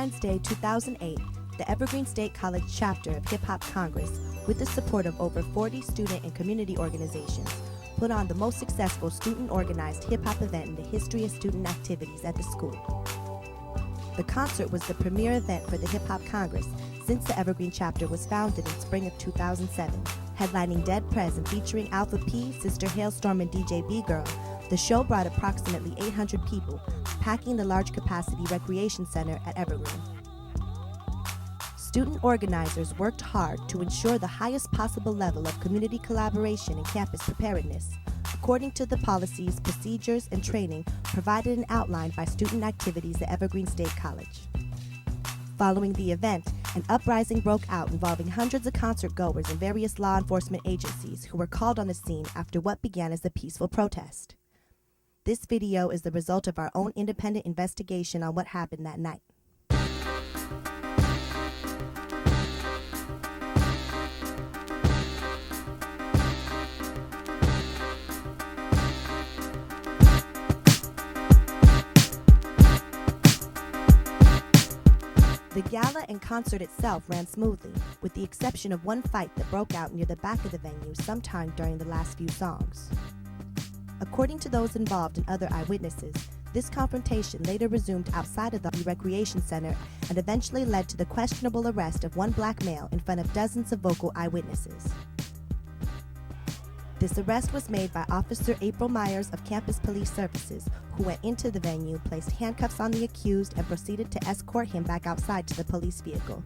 Valentine's Day 2008, the Evergreen State College chapter of Hip Hop Congress, with the support of over 40 student and community organizations, put on the most successful student-organized hip-hop event in the history of student activities at the school. The concert was the premier event for the Hip Hop Congress since the Evergreen chapter was founded in spring of 2007. Headlining Dead Prez and featuring Alpha P, Sister Hailstorm, and DJ B-Girl, the show brought approximately 800 people, packing the large-capacity recreation center at Evergreen. Student organizers worked hard to ensure the highest possible level of community collaboration and campus preparedness, according to the policies, procedures, and training provided and outlined by student activities at Evergreen State College. Following the event, an uprising broke out involving hundreds of concert goers and various law enforcement agencies who were called on the scene after what began as a peaceful protest. This video is the result of our own independent investigation on what happened that night. The gala and concert itself ran smoothly, with the exception of one fight that broke out near the back of the venue sometime during the last few songs. According to those involved and other eyewitnesses, this confrontation later resumed outside of the recreation center and eventually led to the questionable arrest of one black male in front of dozens of vocal eyewitnesses. This arrest was made by Officer April Myers of Campus Police Services, who went into the venue, placed handcuffs on the accused, and proceeded to escort him back outside to the police vehicle.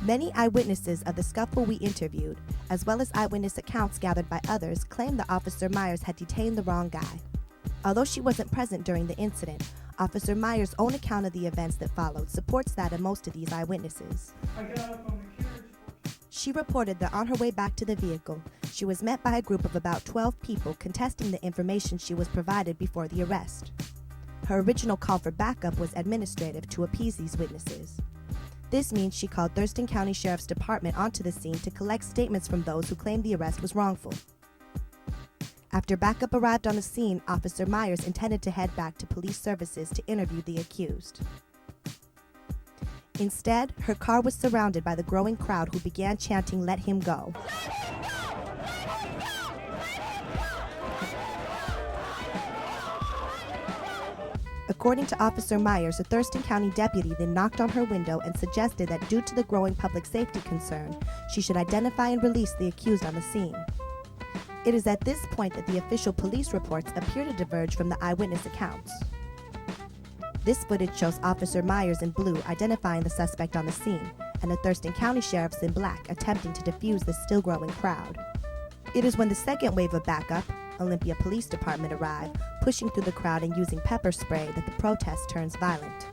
Many eyewitnesses of the scuffle we interviewed, as well as eyewitness accounts gathered by others, claimed that Officer Myers had detained the wrong guy. Although she wasn't present during the incident, Officer Myers' own account of the events that followed supports that of most of these eyewitnesses. I got up on the carriage. She reported that on her way back to the vehicle, she was met by a group of about 12 people contesting the information she was provided before the arrest. Her original call for backup was administrative to appease these witnesses. This means she called Thurston County Sheriff's Department onto the scene to collect statements from those who claimed the arrest was wrongful. After backup arrived on the scene, Officer Myers intended to head back to police services to interview the accused. Instead, her car was surrounded by the growing crowd who began chanting, "Let him go." According to Officer Myers, a Thurston County deputy then knocked on her window and suggested that due to the growing public safety concern, she should identify and release the accused on the scene. It is at this point that the official police reports appear to diverge from the eyewitness accounts. This footage shows Officer Myers in blue identifying the suspect on the scene, and the Thurston County Sheriffs in black attempting to defuse the still growing crowd. It is when the second wave of backup, Olympia Police Department, arrived, pushing through the crowd and using pepper spray, that the protest turns violent.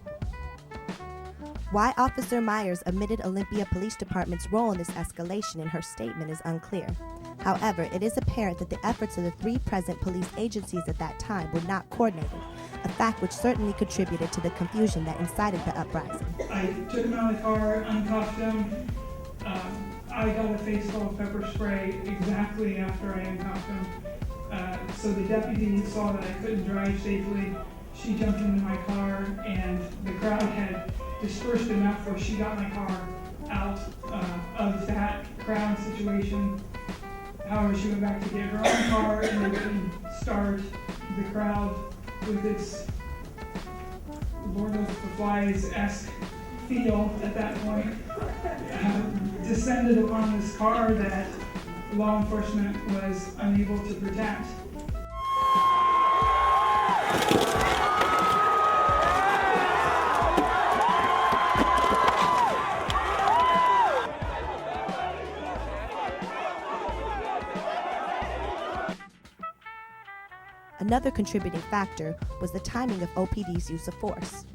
Why Officer Myers omitted Olympia Police Department's role in this escalation in her statement is unclear. However, it is apparent that the efforts of the three present police agencies at that time were not coordinated, a fact which certainly contributed to the confusion that incited the uprising. I took him out of the car, uncuffed him. I got a face full of pepper spray exactly after I uncuffed him. So the deputy saw that I couldn't drive safely. She jumped into my car, and the crowd had dispersed enough where she got my car out of that crowd situation. However, she went back to get her own car, and they wouldn't start. The crowd, with its Lord knows the Flies-esque feel at that point, descended upon this car that law enforcement was unable to protect. Another contributing factor was the timing of OPD's use of force.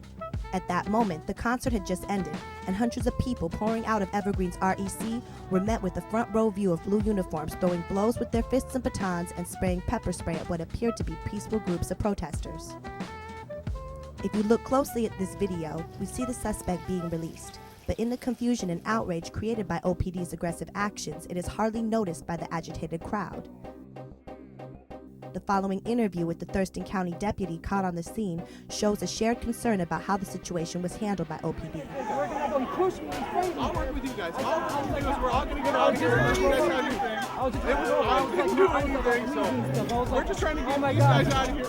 At that moment, the concert had just ended, and hundreds of people pouring out of Evergreen's REC were met with a front row view of blue uniforms throwing blows with their fists and batons and spraying pepper spray at what appeared to be peaceful groups of protesters. If you look closely at this video, we see the suspect being released, but in the confusion and outrage created by OPD's aggressive actions, it is hardly noticed by the agitated crowd. The following interview with the Thurston County deputy caught on the scene shows a shared concern about how the situation was handled by OPD. I'll work with you guys. All we're going to do is we're all going to get out of here and let you guys have your thing. I didn't do anything, so we're just trying to get these guys out of here.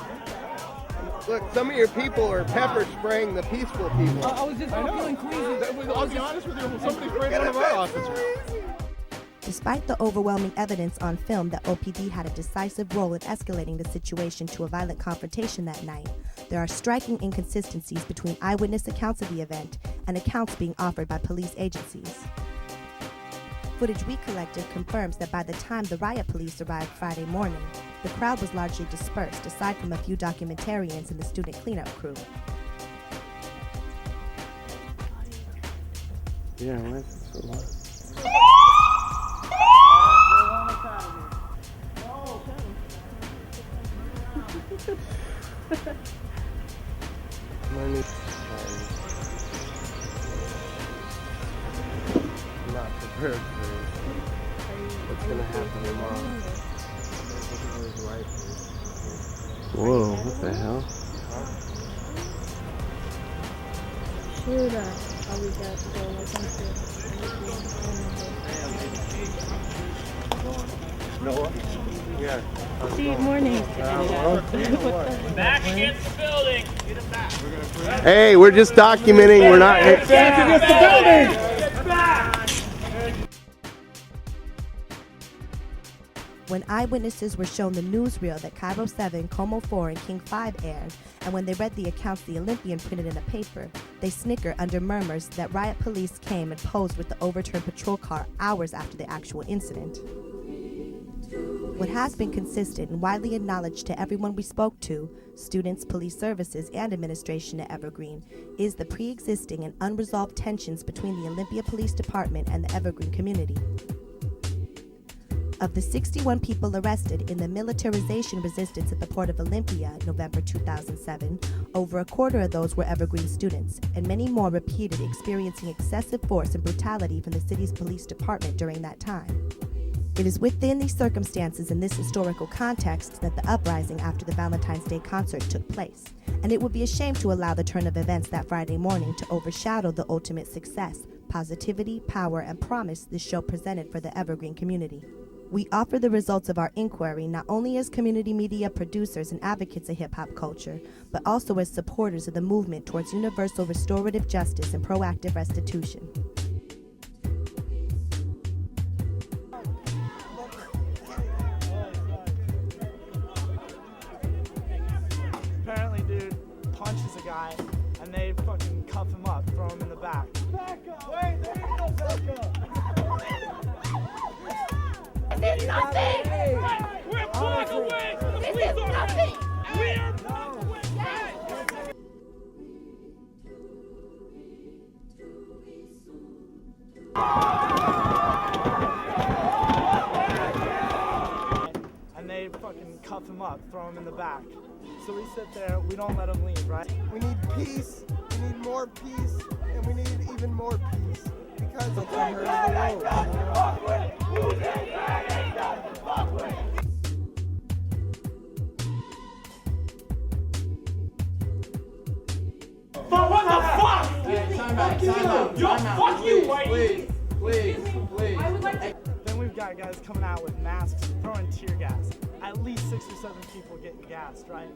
Look, some of your people are pepper spraying the peaceful people. I was just feeling queasy. I'll be honest with you, somebody sprayed one of our officers. Despite the overwhelming evidence on film that OPD had a decisive role in escalating the situation to a violent confrontation that night, there are striking inconsistencies between eyewitness accounts of the event and accounts being offered by police agencies. Footage we collected confirms that by the time the riot police arrived Friday morning, the crowd was largely dispersed, aside from a few documentarians and the student cleanup crew. Yeah, why is it so loud? I'm not prepared for what's going to happen tomorrow. Whoa, what the hell? Noah? Yeah. Good morning. Back against the building. Get him back. Hey, we're just documenting. We're not. Back against the building. Get back. When eyewitnesses were shown the newsreel that Cairo 7, Como 4, and King 5 aired, and when they read the accounts the Olympian printed in a paper, they snicker under murmurs that riot police came and posed with the overturned patrol car hours after the actual incident. What has been consistent and widely acknowledged to everyone we spoke to, students, police services, and administration at Evergreen, is the pre-existing and unresolved tensions between the Olympia Police Department and the Evergreen community. Of the 61 people arrested in the militarization resistance at the Port of Olympia, November 2007, over a quarter of those were Evergreen students, and many more repeated experiencing excessive force and brutality from the city's police department during that time. It is within these circumstances and this historical context that the uprising after the Valentine's Day concert took place, and it would be a shame to allow the turn of events that Friday morning to overshadow the ultimate success, positivity, power, and promise this show presented for the Evergreen community. We offer the results of our inquiry not only as community media producers and advocates of hip-hop culture, but also as supporters of the movement towards universal restorative justice and proactive restitution. Apparently, dude punches a guy, and they fucking cuff him up, throw him in the back. Back up! Wait, there you go, back up! This is nothing! We're block away from the This police is nothing! We're block away. And they fucking cuff him up, throw him in the back. So we sit there, we don't let him leave, right? We need peace. We need more peace, and we need even more peace because it's a hurt of the world. But what the fuck? Fuck you, Whitey. Please. Then we've got guys coming out with masks, throwing tear gas. At least 6 or 7 people getting gassed, right?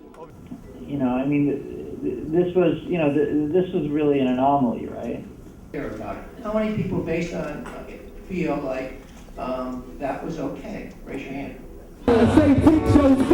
You know, I mean, this was really an anomaly, right? About it. How many people, based on feel like that was okay? Raise your hand. Say, teach yourself.